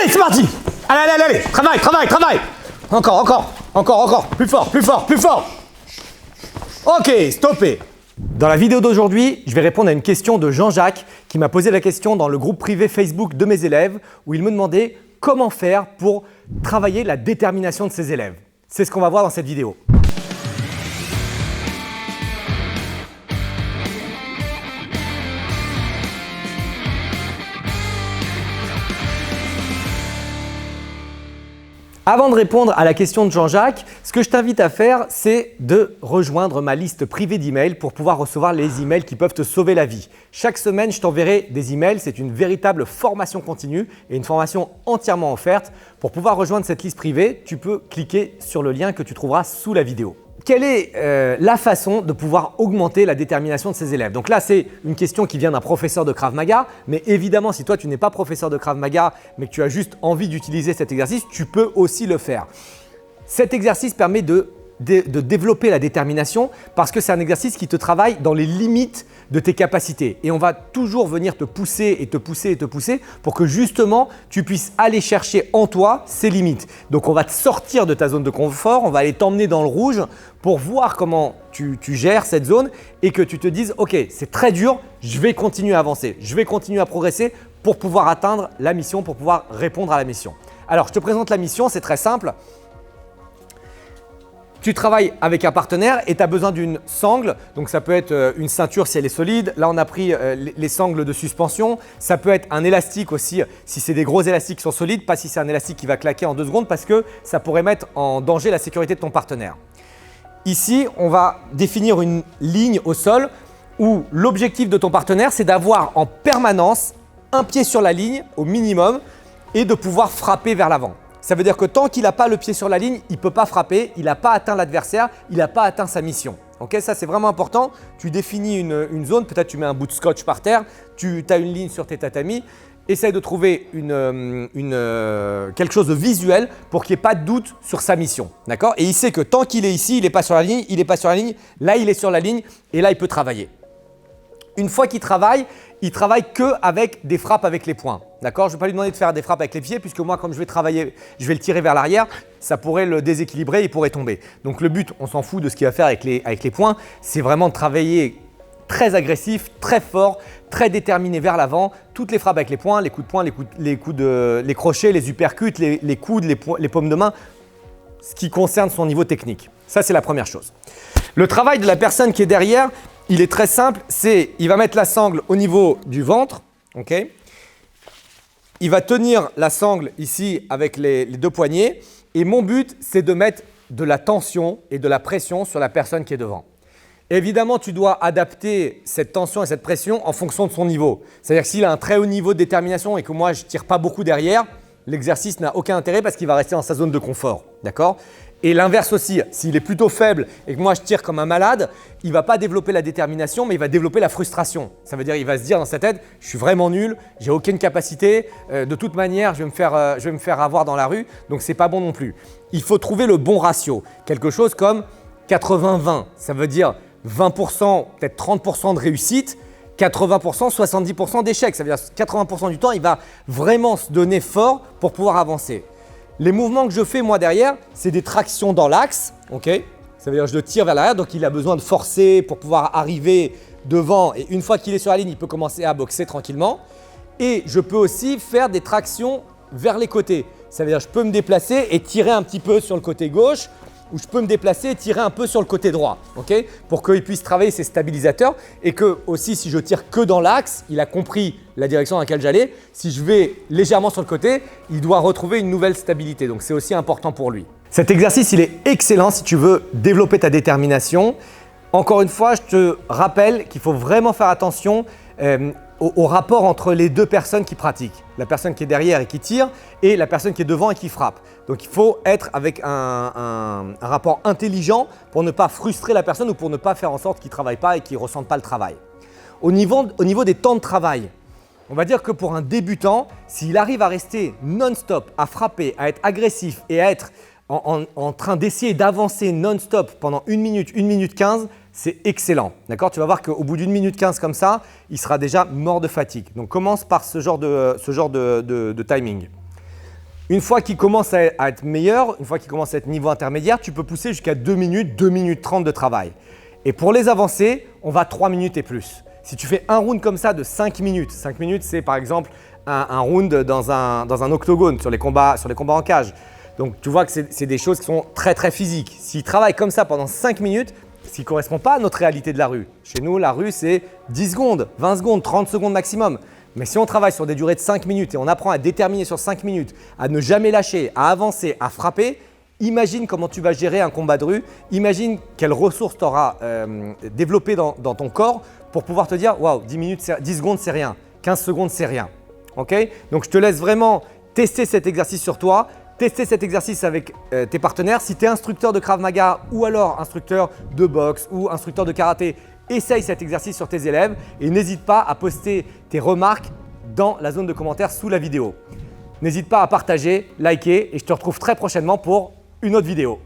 Allez, c'est parti. Allez, travaille. Encore. Plus fort. Ok, stoppez. Dans la vidéo d'aujourd'hui, je vais répondre à une question de Jean-Jacques qui m'a posé la question dans le groupe privé Facebook de mes élèves où il me demandait comment faire pour travailler la détermination de ses élèves. C'est ce qu'on va voir dans cette vidéo. Avant de répondre à la question de Jean-Jacques, ce que je t'invite à faire, c'est de rejoindre ma liste privée d'emails pour pouvoir recevoir les emails qui peuvent te sauver la vie. Chaque semaine, je t'enverrai des emails. C'est une véritable formation continue et une formation entièrement offerte. Pour pouvoir rejoindre cette liste privée, tu peux cliquer sur le lien que tu trouveras sous la vidéo. Quelle est la façon de pouvoir augmenter la détermination de ses élèves? Donc là, c'est une question qui vient d'un professeur de Krav Maga, mais évidemment, si toi, tu n'es pas professeur de Krav Maga, mais que tu as juste envie d'utiliser cet exercice, tu peux aussi le faire. Cet exercice permet de développer la détermination parce que c'est un exercice qui te travaille dans les limites de tes capacités. Et on va toujours venir te pousser pour que justement tu puisses aller chercher en toi ces limites. Donc on va te sortir de ta zone de confort, on va aller t'emmener dans le rouge pour voir comment tu gères cette zone et que tu te dises « Ok, c'est très dur, je vais continuer à avancer, je vais continuer à progresser pour pouvoir atteindre la mission, pour pouvoir répondre à la mission. » Alors je te présente la mission, c'est très simple. Tu travailles avec un partenaire et tu as besoin d'une sangle. Donc, ça peut être une ceinture si elle est solide. Là, on a pris les sangles de suspension. Ça peut être un élastique aussi si c'est des gros élastiques qui sont solides, pas si c'est un élastique qui va claquer en 2 secondes parce que ça pourrait mettre en danger la sécurité de ton partenaire. Ici, on va définir une ligne au sol où l'objectif de ton partenaire, c'est d'avoir en permanence un pied sur la ligne au minimum et de pouvoir frapper vers l'avant. Ça veut dire que tant qu'il n'a pas le pied sur la ligne, il ne peut pas frapper, il n'a pas atteint l'adversaire, il n'a pas atteint sa mission. Okay, ça, c'est vraiment important. Tu définis une zone, peut-être tu mets un bout de scotch par terre, tu as une ligne sur tes tatamis. Essaye de trouver quelque chose de visuel pour qu'il n'y ait pas de doute sur sa mission. D'accord? Et il sait que tant qu'il est ici, il n'est pas sur la ligne, il n'est pas sur la ligne. Là, il est sur la ligne et là, il peut travailler. Une fois qu'il travaille, il travaille qu'avec des frappes avec les poings. D'accord? Je ne vais pas lui demander de faire des frappes avec les pieds puisque moi, comme je vais travailler, je vais le tirer vers l'arrière, ça pourrait le déséquilibrer, il pourrait tomber. Donc le but, on s'en fout de ce qu'il va faire avec les poings, c'est vraiment de travailler très agressif, très fort, très déterminé vers l'avant. Toutes les frappes avec les poings, les coups de poing, les crochets, les uppercuts, les coudes, les paumes de main, ce qui concerne son niveau technique. Ça, c'est la première chose. Le travail de la personne qui est derrière, il est très simple, il va mettre la sangle au niveau du ventre, okay? Il va tenir la sangle ici avec les 2 poignets et mon but, c'est de mettre de la tension et de la pression sur la personne qui est devant. Évidemment, tu dois adapter cette tension et cette pression en fonction de son niveau. C'est-à-dire que s'il a un très haut niveau de détermination et que moi, je ne tire pas beaucoup derrière, l'exercice n'a aucun intérêt parce qu'il va rester dans sa zone de confort. D'accord ? Et l'inverse aussi, s'il est plutôt faible et que moi je tire comme un malade, il ne va pas développer la détermination, mais il va développer la frustration. Ça veut dire qu'il va se dire dans sa tête, je suis vraiment nul, j'ai aucune capacité, de toute manière je vais me faire avoir dans la rue, donc ce n'est pas bon non plus. Il faut trouver le bon ratio, quelque chose comme 80-20, ça veut dire 20%, peut-être 30% de réussite, 80%, 70% d'échec. Ça veut dire 80% du temps, il va vraiment se donner fort pour pouvoir avancer. Les mouvements que je fais moi derrière, c'est des tractions dans l'axe, okay? Ça veut dire que je le tire vers l'arrière, donc il a besoin de forcer pour pouvoir arriver devant et une fois qu'il est sur la ligne, il peut commencer à boxer tranquillement. Et je peux aussi faire des tractions vers les côtés. Ça veut dire que je peux me déplacer et tirer un petit peu sur le côté gauche ou je peux me déplacer et tirer un peu sur le côté droit, okay? Pour qu'il puisse travailler ses stabilisateurs et que aussi si je tire que dans l'axe, il a compris la direction dans laquelle j'allais. Si je vais légèrement sur le côté, il doit retrouver une nouvelle stabilité. Donc c'est aussi important pour lui. Cet exercice, il est excellent si tu veux développer ta détermination. Encore une fois, je te rappelle qu'il faut vraiment faire attention au rapport entre les 2 personnes qui pratiquent. La personne qui est derrière et qui tire et la personne qui est devant et qui frappe. Donc il faut être avec un rapport intelligent pour ne pas frustrer la personne ou pour ne pas faire en sorte qu'il ne travaille pas et qu'il ne ressente pas le travail. Au niveau des temps de travail, on va dire que pour un débutant, s'il arrive à rester non-stop, à frapper, à être agressif et à être en train d'essayer d'avancer non-stop pendant 1 minute, 1 minute 15, c'est excellent. D'accord ? Tu vas voir qu'au bout d'1 minute 15 comme ça, il sera déjà mort de fatigue. Donc commence par ce genre de timing. Une fois qu'il commence à être meilleur, une fois qu'il commence à être niveau intermédiaire, tu peux pousser jusqu'à 2 minutes, 2 minutes 30 de travail. Et pour les avancés, on va 3 minutes et plus. Si tu fais un round comme ça de 5 minutes c'est par exemple un round dans un octogone sur les combats en cage. Donc tu vois que c'est des choses qui sont très très physiques. S'ils travaillent comme ça pendant 5 minutes, ce qui ne correspond pas à notre réalité de la rue. Chez nous, la rue c'est 10 secondes, 20 secondes, 30 secondes maximum. Mais si on travaille sur des durées de 5 minutes et on apprend à déterminer sur 5 minutes, à ne jamais lâcher, à avancer, à frapper, imagine comment tu vas gérer un combat de rue, imagine quelles ressources tu auras développées dans ton corps pour pouvoir te dire « Waouh, 10 secondes c'est rien, 15 secondes c'est rien ». Okay. Donc je te laisse vraiment tester cet exercice sur toi, tester cet exercice avec tes partenaires. Si tu es instructeur de Krav Maga ou alors instructeur de boxe ou instructeur de karaté, essaye cet exercice sur tes élèves et n'hésite pas à poster tes remarques dans la zone de commentaires sous la vidéo. N'hésite pas à partager, liker et je te retrouve très prochainement pour une autre vidéo.